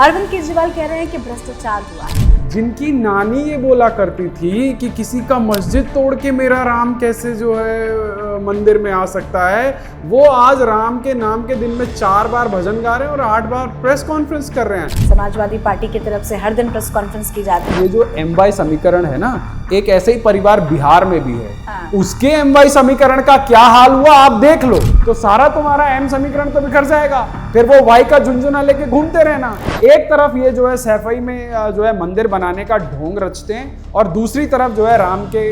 अरविंद केजरीवाल कह रहे हैं कि भ्रष्टाचार हुआ है। जिनकी नानी ये बोला करती थी कि किसी का मस्जिद तोड़ के मेरा राम कैसे जो है मंदिर में आ सकता है, वो आज राम के नाम के दिन में 4 बार भजन गा रहे हैं और 8 बार प्रेस कॉन्फ्रेंस कर रहे हैं। समाजवादी पार्टी की तरफ से हर दिन प्रेस कॉन्फ्रेंस की जाती है। ये जो MY समीकरण है ना, एक ऐसे ही परिवार बिहार में भी है। उसके MY समीकरण का क्या हाल हुआ आप देख लो, तो सारा तुम्हारा M समीकरण तो बिखर जाएगा। फिर वो Y का झुंझुना लेके घूमते रहना। एक तरफ ये जो है सैफई में जो है मंदिर बनाने का ढोंग रचते हैं और दूसरी तरफ जो है राम के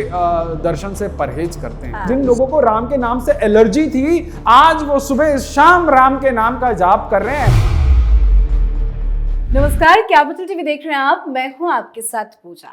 दर्शन से परहेज करते हैं। जिन लोगों को राम के नाम से एलर्जी थी, आज वो सुबह शाम राम के नाम का जाप कर रहे हैं। नमस्कार, कैपिटल टीवी देख रहे हैं आप। मैं हूं आपके साथ पूजा।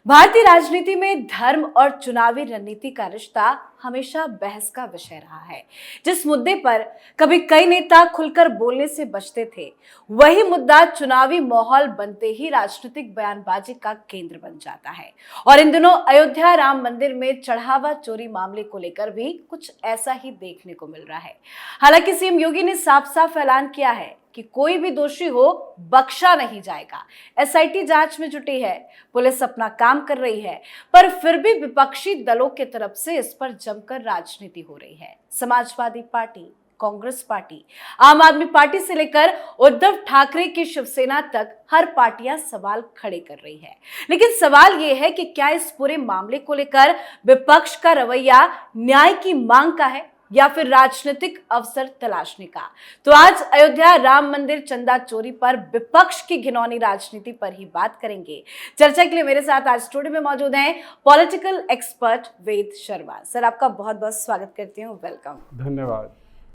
भारतीय राजनीति में धर्म और चुनावी रणनीति का रिश्ता हमेशा बहस का विषय रहा है। जिस मुद्दे पर कभी कई नेता खुलकर बोलने से बचते थे, वही मुद्दा चुनावी माहौल बनते ही राजनीतिक बयानबाजी का केंद्र बन जाता है। और इन दिनों अयोध्या राम मंदिर में चढ़ावा चोरी मामले को लेकर भी कुछ ऐसा ही देखने को मिल रहा है। हालांकि सीएम योगी ने साफ साफ ऐलान किया है कि कोई भी दोषी हो बख्शा नहीं जाएगा। SIT जांच में जुटी है, पुलिस अपना काम कर रही है, पर फिर भी विपक्षी दलों की तरफ से इस पर जमकर राजनीति हो रही है। समाजवादी पार्टी, कांग्रेस पार्टी, आम आदमी पार्टी से लेकर उद्धव ठाकरे की शिवसेना तक हर पार्टियां सवाल खड़े कर रही है। लेकिन सवाल यह है कि क्या इस पूरे मामले को लेकर विपक्ष का रवैया न्याय की मांग का है या फिर राजनीतिक अवसर तलाशने का। तो आज अयोध्या राम मंदिर चंदा चोरी पर विपक्ष की घिनौनी राजनीति पर ही बात करेंगे। चर्चा के लिए मेरे साथ आज स्टूडियो में मौजूद हैं पॉलिटिकल एक्सपर्ट वेद शर्मा। सर, आपका बहुत बहुत स्वागत करती हूँ, वेलकम। धन्यवाद।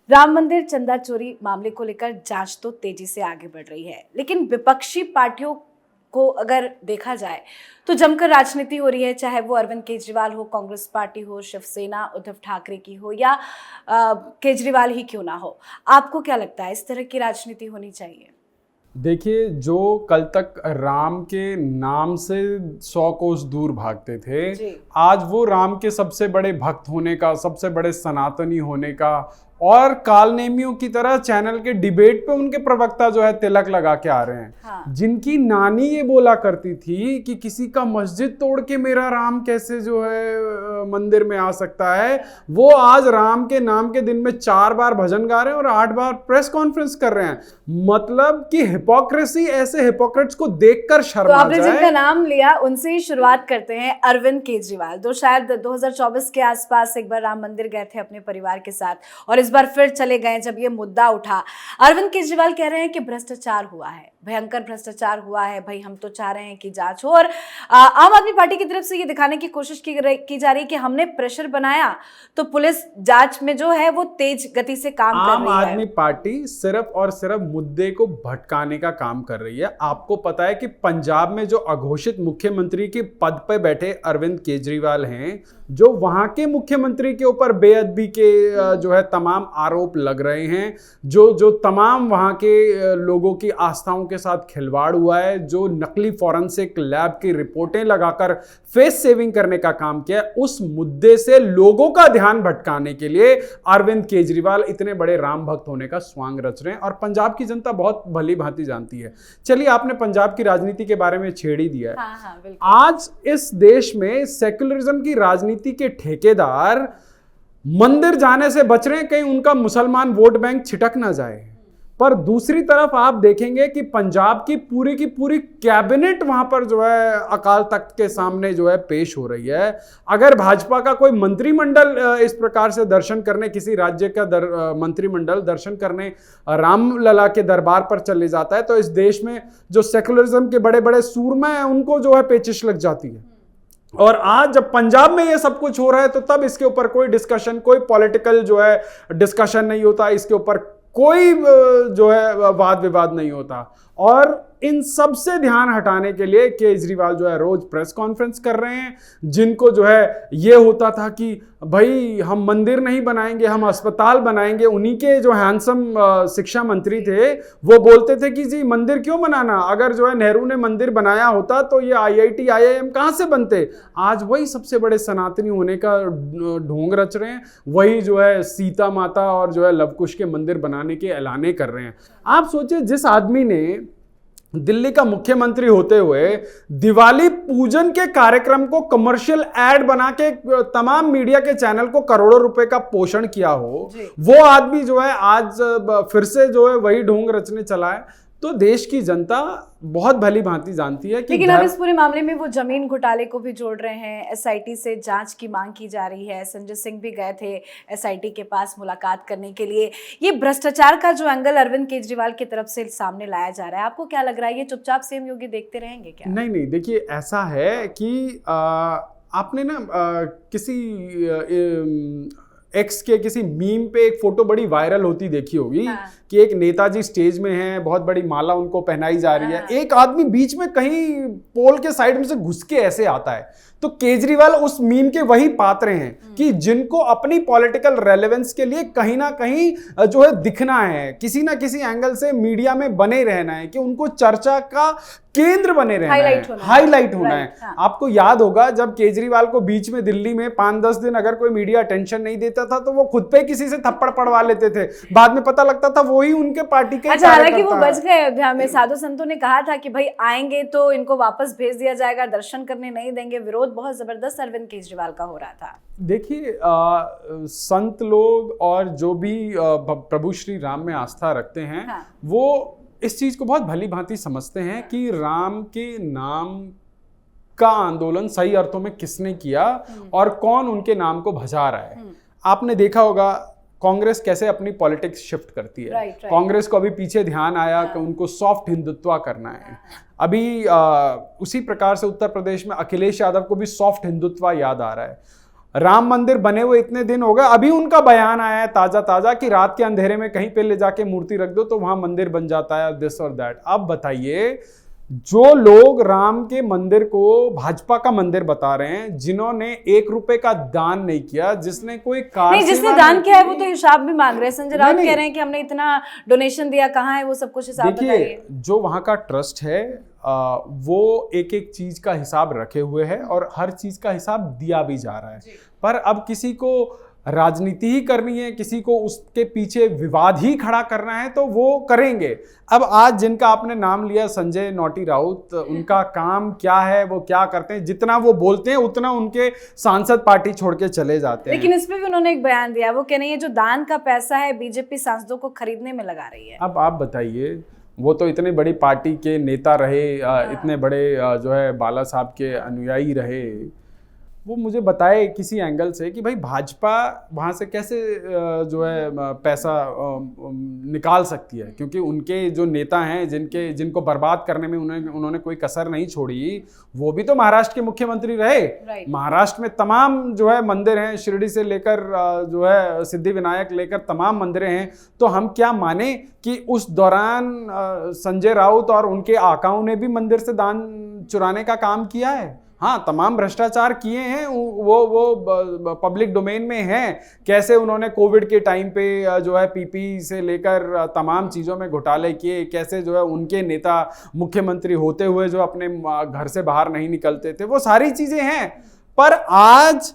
राम मंदिर चंदा चोरी मामले को लेकर जांच तो तेजी से आगे बढ़ रही है, लेकिन विपक्षी पार्टियों को अगर देखा जाए तो जमकर राजनीति हो रही है, चाहे वो अरविंद केजरीवाल हो, कांग्रेस पार्टी हो, शिवसेना उद्धव ठाकरे की हो या केजरीवाल ही क्यों ना हो। आपको क्या लगता है, इस तरह की राजनीति होनी चाहिए? देखिए, जो कल तक राम के नाम से 100 कोस दूर भागते थे, आज वो राम के सबसे बड़े भक्त होने का, सबसे बड़े सनातनी होने का और कालनेमियों की तरह चैनल के डिबेट पे उनके प्रवक्ता जो है तिलक लगा के आ रहे हैं। हाँ। जिनकी नानी ये बोला करती थी कि किसी का मस्जिद तोड़ के मेरा राम कैसे जो है मंदिर में आ सकता है, वो आज राम के नाम के दिन में 4 बार भजन गा रहे हैं और 8 बार प्रेस कॉन्फ्रेंस कर रहे हैं। मतलब कि हिपोक्रेसी, ऐसे हिपोक्रेट्स को देखकर शर्म आ जाए। तो आपने जिनका नाम लिया उनसे ही शुरुआत करते हैं। अरविंद केजरीवाल जो शायद 2024 के आसपास एक बार राम मंदिर गए थे अपने परिवार के साथ और इस बार फिर चले गए जब ये मुद्दा उठा। अरविंद केजरीवाल कह रहे हैं कि भ्रष्टाचार हुआ है, भयंकर भ्रष्टाचार हुआ है। भाई, हम तो चाह रहे हैं कि जांच हो और आम आदमी पार्टी की तरफ से ये दिखाने की कोशिश की जा रही है कि हमने प्रेशर बनाया तो पुलिस जांच में जो है वो तेज गति से काम कर रही है। आम आदमी पार्टी सिर्फ और सिर्फ मुद्दे को भटकाने का काम कर रही है। आपको पता है कि पंजाब में जो अघोषित मुख्यमंत्री के पद पर बैठे अरविंद केजरीवाल हैं, जो वहां के मुख्यमंत्री के ऊपर बेअदबी के जो है तमाम आरोप लग रहे हैं, जो तमाम वहां के लोगों की आस्थाओं के साथ खिलवाड़ हुआ है, जो नकली फॉरेंसिक लैब की रिपोर्टें लगाकर फेस सेविंग करने का काम किया, उस मुद्दे से लोगों का ध्यान भटकाने के लिए अरविंद केजरीवाल इतने बड़े राम भक्त होने का स्वांग रच रहे हैं। और पंजाब की जनता बहुत भली भांति जानती है। चलिए, आपने पंजाब की राजनीति के बारे में छेड़ ही दिया है। हाँ, आज इस देश में सेक्युलरिज्म की राजनीति के ठेकेदार मंदिर जाने से बच रहे हैं, कहीं उनका मुसलमान वोट बैंक छिटक ना जाए। पर दूसरी तरफ आप देखेंगे कि पंजाब की पूरी कैबिनेट वहां पर जो है अकाल तख्त के सामने जो है पेश हो रही है। अगर भाजपा का कोई मंत्रिमंडल इस प्रकार से दर्शन करने, किसी राज्य का मंत्रिमंडल दर्शन करने रामलला के दरबार पर चले जाता है, तो इस देश में जो सेक्युलरिज्म के बड़े बड़े सूरमा हैं उनको जो है पेचिश लग जाती है। और आज जब पंजाब में ये सब कुछ हो रहा है तो तब इसके ऊपर कोई डिस्कशन, कोई पॉलिटिकल जो है डिस्कशन नहीं होता, इसके ऊपर कोई जो है वाद विवाद नहीं होता। और इन सब से ध्यान हटाने के लिए केजरीवाल जो है रोज प्रेस कॉन्फ्रेंस कर रहे हैं, जिनको जो है ये होता था कि भाई हम मंदिर नहीं बनाएंगे, हम अस्पताल बनाएंगे। उन्हीं के जो हैंडसम शिक्षा मंत्री थे वो बोलते थे कि जी मंदिर क्यों बनाना, अगर जो है नेहरू ने मंदिर बनाया होता तो ये IIT IIM कहाँ से बनते। आज वही सबसे बड़े सनातनी होने का ढोंग रच रहे हैं, वही जो है सीता माता और जो है लव कुश के मंदिर बनाने के ऐलाने कर रहे हैं। आप सोचिए, जिस आदमी ने दिल्ली का मुख्यमंत्री होते हुए दिवाली पूजन के कार्यक्रम को कमर्शियल एड बना के तमाम मीडिया के चैनल को करोड़ों रुपए का पोषण किया हो, वो आदमी जो है आज फिर से जो है वही ढोंग रचने चला है। तो देश की जनता बहुत भली भांति जानती है कि लेकिन अब इस पूरे मामले में वो जमीन घोटाले को भी जोड़ रहे हैं। एसआईटी से जांच की मांग की जा रही है। संजय सिंह भी गए थे एसआईटी के पास मुलाकात करने के लिए। ये भ्रष्टाचार का जो एंगल अरविंद केजरीवाल की तरफ से सामने लाया जा रहा है, आपको क्या लग रहा है, ये चुपचाप सीएम योगी देखते रहेंगे क्या? नहीं, देखिए ऐसा है कि आपने ना किसी एक्स के किसी मीम पे एक फोटो बड़ी वायरल होती देखी होगी। हाँ। कि एक नेताजी स्टेज में हैं, बहुत बड़ी माला उनको पहनाई जा रही है। हाँ। एक आदमी बीच में कहीं पोल के साइड में से घुस के ऐसे आता है। तो केजरीवाल उस मीम के वही पात्र हैं कि जिनको अपनी पॉलिटिकल रेलेवेंस के लिए कहीं ना कहीं जो है दिखना है, किसी ना किसी एंगल से मीडिया में बने रहना है, कि उनको चर्चा का केंद्र बने रहना है, हाईलाइट होना है। हाँ। आपको याद होगा जब केजरीवाल को बीच में दिल्ली में 5-10 दिन अगर कोई मीडिया अटेंशन नहीं देता था तो वो खुद पे किसी से थप्पड़ पड़वा लेते थे, बाद में पता लगता था वही उनके पार्टी के। अच्छा, हालांकि वो बच गए अयोध्या में। साधु संतों ने कहा था कि भाई आएंगे तो इनको वापस भेज दिया जाएगा, दर्शन करने नहीं देंगे। विरोध बहुत जबरदस्त अरविंद केजरीवाल का हो रहा था। देखिए संत लोग और जो भी प्रभु श्री राम में आस्था रखते हैं, हाँ। वो इस चीज को बहुत भली भांति समझते हैं कि राम के नाम का आंदोलन सही अर्थों में किसने किया और कौन उनके नाम को भजा रहा है। आपने देखा होगा कांग्रेस कैसे अपनी पॉलिटिक्स शिफ्ट करती है। कांग्रेस को अभी पीछे ध्यान आया कि उनको सॉफ्ट हिंदुत्व करना है। अभी उसी प्रकार से उत्तर प्रदेश में अखिलेश यादव को भी सॉफ्ट हिंदुत्व याद आ रहा है। राम मंदिर बने हुए इतने दिन हो गए, अभी उनका बयान आया है ताजा कि रात के अंधेरे में कहीं पे ले जाके मूर्ति रख दो तो वहां मंदिर बन जाता है, दिस और दैट। अब बताइए, जो लोग राम के मंदिर को भाजपा का मंदिर बता रहे हैं, जिन्होंने 1 रुपए का दान नहीं किया, जिसने कोई कार नहीं, जिसने दान किया है वो तो हिसाब भी मांग रहे हैं। संजय राउत कह रहे हैं कि हमने इतना डोनेशन दिया, कहाँ है वो सब कुछ हिसाब बताइए। जो वहां का ट्रस्ट है वो एक एक चीज का हिसाब रखे हुए है और हर चीज का हिसाब दिया भी जा रहा है। पर अब किसी को राजनीति ही करनी है, किसी को उसके पीछे विवाद ही खड़ा करना है तो वो करेंगे। अब आज जिनका आपने नाम लिया संजय नोटी राउत, उनका काम क्या है, वो क्या करते हैं? जितना वो बोलते हैं उतना उनके सांसद पार्टी छोड़ के चले जाते हैं। लेकिन इस पे भी उन्होंने एक बयान दिया, वो कह रही है जो दान का पैसा है बीजेपी सांसदों को खरीदने में लगा रही है। अब आप बताइए, वो तो इतने बड़ी पार्टी के नेता रहे, इतने बड़े जो है बाला साहब के अनुयायी रहे, वो मुझे बताए किसी एंगल से कि भाई भाजपा वहाँ से कैसे जो है पैसा निकाल सकती है, क्योंकि उनके जो नेता हैं जिनको बर्बाद करने में उन्होंने कोई कसर नहीं छोड़ी, वो भी तो महाराष्ट्र के मुख्यमंत्री रहे। महाराष्ट्र में तमाम जो है मंदिर हैं, शिरडी से लेकर जो है सिद्धि विनायक लेकर तमाम मंदिरें हैं। तो हम क्या माने कि उस दौरान संजय राउत और उनके आकाओं ने भी मंदिर से दान चुराने का काम किया है? हाँ, तमाम भ्रष्टाचार किए हैं, वो पब्लिक डोमेन में हैं। कैसे उन्होंने कोविड के टाइम पे जो है पीपी से लेकर तमाम चीज़ों में घोटाले किए, कैसे जो है उनके नेता मुख्यमंत्री होते हुए जो अपने घर से बाहर नहीं निकलते थे, वो सारी चीज़ें हैं। पर आज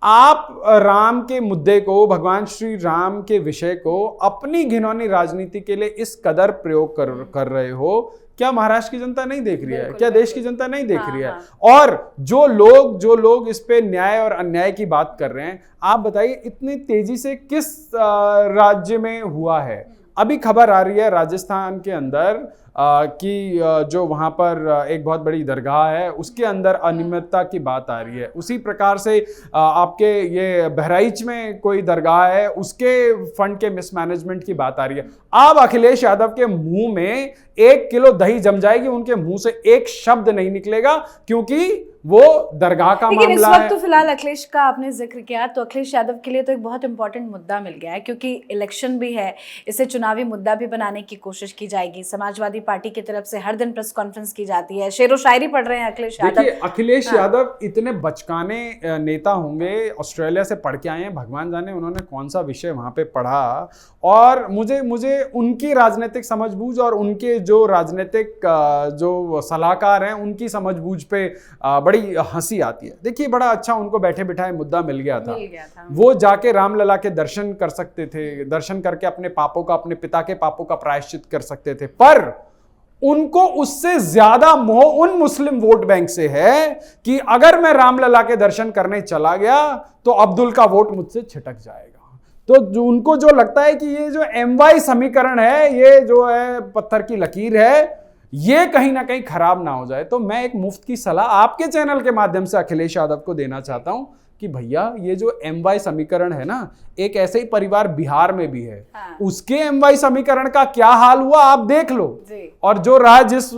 आप राम के मुद्दे को, भगवान श्री राम के विषय को अपनी घिनौनी राजनीति के लिए इस कदर प्रयोग कर रहे हो। क्या महाराष्ट्र की जनता नहीं देख रही है? क्या देश की जनता नहीं देख रही है? और जो लोग इस पे न्याय और अन्याय की बात कर रहे हैं, आप बताइए इतनी तेजी से किस राज्य में हुआ है? अभी खबर आ रही है राजस्थान के अंदर कि जो वहाँ पर एक बहुत बड़ी दरगाह है उसके अंदर अनियमितता की बात आ रही है। उसी प्रकार से आपके ये बहराइच में कोई दरगाह है, उसके फंड के मिसमैनेजमेंट की बात आ रही है। अब अखिलेश यादव के मुंह में 1 किलो दही जम जाएगी, उनके मुंह से एक शब्द नहीं निकलेगा, क्योंकि वो दरगाह का मामला है। इस वक्त तो फिलहाल अखिलेश का आपने जिक्र किया, तो अखिलेश यादव के लिए तो एक बहुत इंपॉर्टेंट मुद्दा मिल गया है, क्योंकि इलेक्शन भी है, इसे चुनावी मुद्दा भी बनाने की कोशिश की जाएगी। समाजवादी पार्टी की तरफ से हर दिन प्रेस कॉन्फ्रेंस की जाती है, शेरो शायरी पढ़ रहे हैं अखिलेश यादव। देखिए, अखिलेश यादव इतने बचकाने नेता होंगे, ऑस्ट्रेलिया से पढ़ के आए हैं, भगवान जाने उन्होंने कौन सा विषय वहां पे पढ़ा। और मुझे उनकी राजनीतिक समझबूझ और उनके जो राजनीतिक जो सलाहकार हैं उनकी समझबूझ पे बड़ी हंसी आती है। देखिए, बड़ा अच्छा उनको बैठे बिठाए मुद्दा मिल गया था। वो जाके रामलला के दर्शन कर सकते थे, दर्शन करके अपने पापों का, अपने पिता के पापों का प्रायश्चित कर सकते थे। पर उनको उससे ज्यादा मोह उन मुस्लिम वोट बैंक से है कि अगर मैं रामलला के दर्शन करने चला गया तो अब्दुल का वोट मुझसे छिटक जाएगा। तो जो उनको जो लगता है कि ये जो MY समीकरण है, ये जो है पत्थर की लकीर है, ये कहीं ना कहीं खराब ना हो जाए। तो मैं एक मुफ्त की सलाह आपके चैनल के माध्यम से अखिलेश यादव को देना चाहता हूं कि भैया ये जो MY समीकरण है ना, एक ऐसे ही परिवार बिहार में भी है। हाँ। उसके MY समीकरण का क्या हाल हुआ आप देख लो जी। और जो राह जिस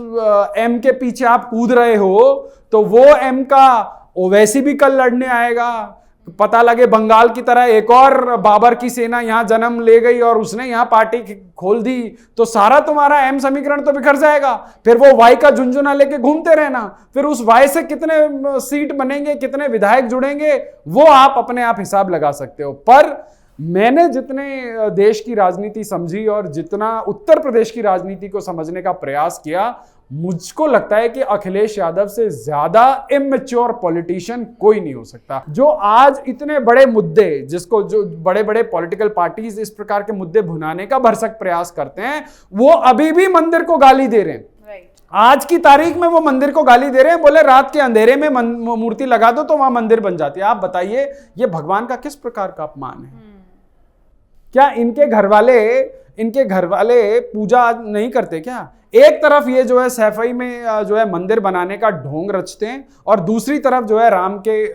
M के पीछे आप कूद रहे हो, तो वो M का ओवैसी भी कल लड़ने आएगा। पता लगे बंगाल की तरह एक और बाबर की सेना यहां जन्म ले गई और उसने यहां पार्टी खोल दी, तो सारा तुम्हारा M समीकरण तो बिखर जाएगा। फिर वो Y का झुंझुना लेके घूमते रहना, फिर उस Y से कितने सीट बनेंगे, कितने विधायक जुड़ेंगे, वो आप अपने आप हिसाब लगा सकते हो। पर मैंने जितने देश की राजनीति समझी और जितना उत्तर प्रदेश की राजनीति को समझने का प्रयास किया, मुझको लगता है कि अखिलेश यादव से ज्यादा इमेच्योर पॉलिटिशियन कोई नहीं हो सकता। जो आज इतने बड़े मुद्दे, जिसको जो बड़े बड़े पॉलिटिकल पार्टीज इस प्रकार के मुद्दे भुनाने का भरसक प्रयास करते हैं, वो अभी भी मंदिर को गाली दे रहे हैं। आज की तारीख में वो मंदिर को गाली दे रहे हैं, बोले रात के अंधेरे में मूर्ति लगा दो तो वहां मंदिर बन जाती है। आप बताइए ये भगवान का किस प्रकार का अपमान है? क्या इनके घर वाले पूजा नहीं करते क्या? एक तरफ ये जो है सैफई में जो है मंदिर बनाने का ढोंग रचते हैं और दूसरी तरफ जो है राम के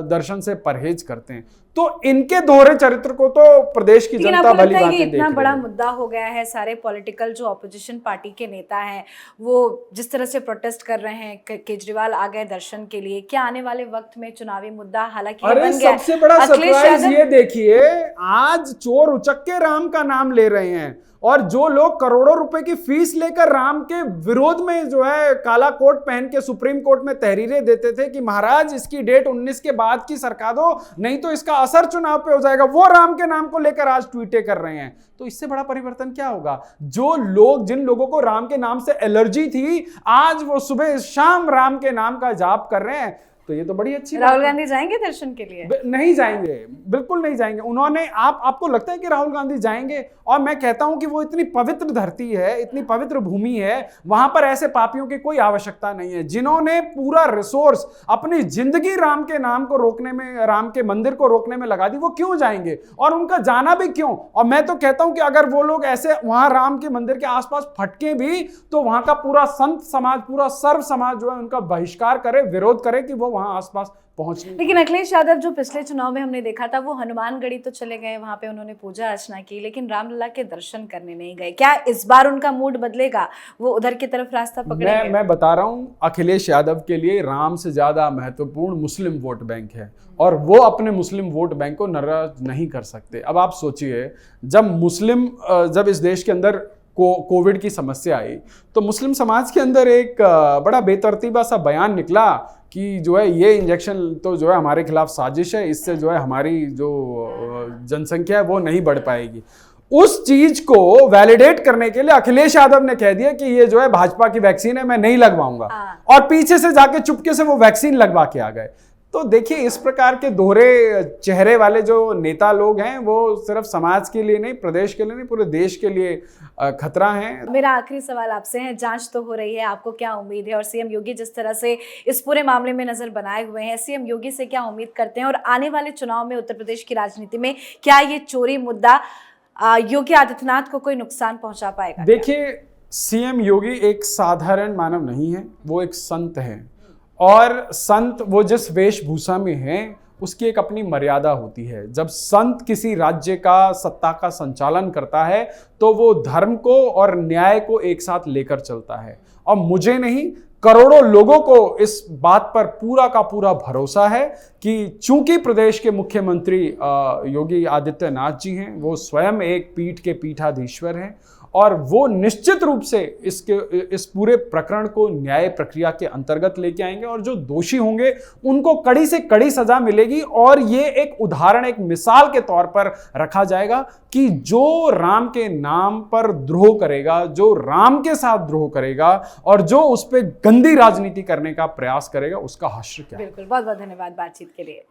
दर्शन से परहेज करते हैं। तो इनके दोहरे चरित्र को तो प्रदेश की जनता भली भांति देख रही है। इतना बड़ा मुद्दा हो गया है, सारे पॉलिटिकल जो ऑपोजिशन पार्टी के नेता हैं वो जिस तरह से प्रोटेस्ट कर रहे हैं, केजरीवाल आ गए दर्शन के लिए, क्या आने वाले वक्त में चुनावी मुद्दा हालांकि अरे बन गया। सबसे बड़ा सरप्राइज ये देखिए, आज चोर उचक्के राम का नाम ले रहे हैं और जो लोग करोड़ों रुपए की फीस लेकर राम के विरोध में जो है काला कोट पहन के सुप्रीम कोर्ट में तहरीरें देते थे कि महाराज इसकी डेट 19 के बाद की सरका दो, नहीं तो इसका असर चुनाव पे हो जाएगा, वो राम के नाम को लेकर आज ट्वीटें कर रहे हैं। तो इससे बड़ा परिवर्तन क्या होगा? जो लोग, जिन लोगों को राम के नाम से एलर्जी थी, आज वो सुबह शाम राम के नाम का जाप कर रहे हैं। तो ये तो बड़ी अच्छी। राहुल गांधी जाएंगे दर्शन के लिए? नहीं जाएंगे, बिल्कुल नहीं जाएंगे। उन्होंने आपको लगता है कि राहुल गांधी जाएंगे? और मैं कहता हूं कि वो इतनी पवित्र धरती है, इतनी पवित्र भूमि है, वहां पर ऐसे पापियों की कोई आवश्यकता नहीं है। जिन्होंने पूरा रिसोर्स, अपनी जिंदगी राम के नाम को रोकने में, राम के मंदिर को रोकने में लगा दी, वो क्यों जाएंगे? और उनका जाना भी क्यों? और मैं तो कहता हूं कि अगर वो लोग ऐसे वहां राम के मंदिर के आसपास फटके भी, तो वहां का पूरा संत समाज, पूरा सर्व समाज जो है उनका बहिष्कार करे, विरोध करे कि वो वहां आसपास पहुंचने। लेकिन अखिलेश यादव जो पिछले चुनाव में हमने देखा था, वो हनुमानगढ़ी तो चले गए, वहां पे उन्होंने पूजा अर्चना की, लेकिन रामलला के दर्शन करने नहीं गए। क्या इस बार उनका मूड बदलेगा, वो उधर की तरफ रास्ता पकड़ेंगे? मैं बता रहा हूं, अखिलेश यादव के लिए राम से ज्यादा महत्वपूर्ण मुस्लिम वोट बैंक है और वो अपने मुस्लिम वोट बैंक को नाराज नहीं कर सकते। अब आप सोचिए, जब इस देश के अंदर कोविड की समस्या आई, तो मुस्लिम समाज के अंदर एक बड़ा बेतरतीबा सा बयान निकला कि जो है ये इंजेक्शन तो जो है हमारे खिलाफ साजिश है, इससे जो है हमारी जो जनसंख्या है वो नहीं बढ़ पाएगी। उस चीज को वैलिडेट करने के लिए अखिलेश यादव ने कह दिया कि ये जो है भाजपा की वैक्सीन है, मैं नहीं लगवाऊंगा, और पीछे से जाके चुपके से वो वैक्सीन लगवा के आ गए। तो देखिए, इस प्रकार के दोहरे चेहरे वाले जो नेता लोग हैं, वो सिर्फ समाज के लिए नहीं, प्रदेश के लिए नहीं, पूरे देश के लिए खतरा है। मेरा आखिरी सवाल आपसे है, जांच तो हो रही है, आपको क्या उम्मीद है? और सीएम योगी जिस तरह से इस पूरे मामले में नजर बनाए हुए हैं, सीएम योगी से क्या उम्मीद करते हैं? और आने वाले चुनाव में उत्तर प्रदेश की राजनीति में क्या ये चोरी मुद्दा योगी आदित्यनाथ को कोई नुकसान पहुंचा पाएगा? देखिए, सीएम योगी एक साधारण मानव नहीं है, वो एक संत है, और संत वो जिस वेशभूषा में हैं उसकी एक अपनी मर्यादा होती है। जब संत किसी राज्य का सत्ता का संचालन करता है तो वो धर्म को और न्याय को एक साथ लेकर चलता है, और मुझे नहीं, करोड़ों लोगों को इस बात पर पूरा का पूरा भरोसा है कि चूंकि प्रदेश के मुख्यमंत्री योगी आदित्यनाथ जी हैं, वो स्वयं एक पीठ के पीठाधीश्वर हैं और वो निश्चित रूप से इस पूरे प्रकरण को न्याय प्रक्रिया के अंतर्गत लेके आएंगे, और जो दोषी होंगे उनको कड़ी से कड़ी सजा मिलेगी। और ये एक उदाहरण, एक मिसाल के तौर पर रखा जाएगा कि जो राम के नाम पर द्रोह करेगा, जो राम के साथ द्रोह करेगा और जो उस पर गंदी राजनीति करने का प्रयास करेगा, उसका हश्र क्या है। बिल्कुल, बहुत बहुत धन्यवाद बातचीत के लिए।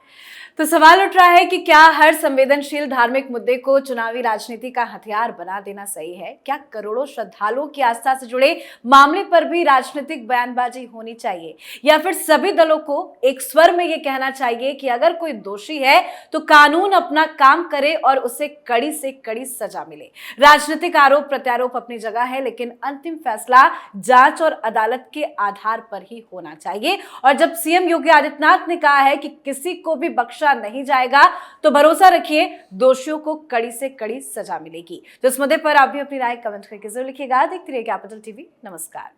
तो सवाल उठ रहा है कि क्या हर संवेदनशील धार्मिक मुद्दे को चुनावी राजनीति का हथियार बना देना सही है? क्या क्या करोड़ों श्रद्धालुओं की आस्था से जुड़े मामले पर भी राजनीतिक बयानबाजी होनी चाहिए, या फिर सभी दलों को एक स्वर में यह कहना चाहिए कि अगर कोई दोषी है तो कानून अपना काम करे और उसे कड़ी से कड़ी सजा मिले। राजनीतिक आरोप प्रत्यारोप अपनी जगह है, लेकिन अंतिम फैसला जांच और अदालत के आधार पर ही होना चाहिए। और जब सीएम योगी आदित्यनाथ ने कहा है कि किसी को भी बख्शा नहीं जाएगा, तो भरोसा रखिए दोषियों को कड़ी से कड़ी सजा मिलेगी। तो इस मुद्दे पर आप भी अपनी राय कमेंट करके जरूर लिखिएगा। देखते रहिए कैपिटल टीवी। नमस्कार।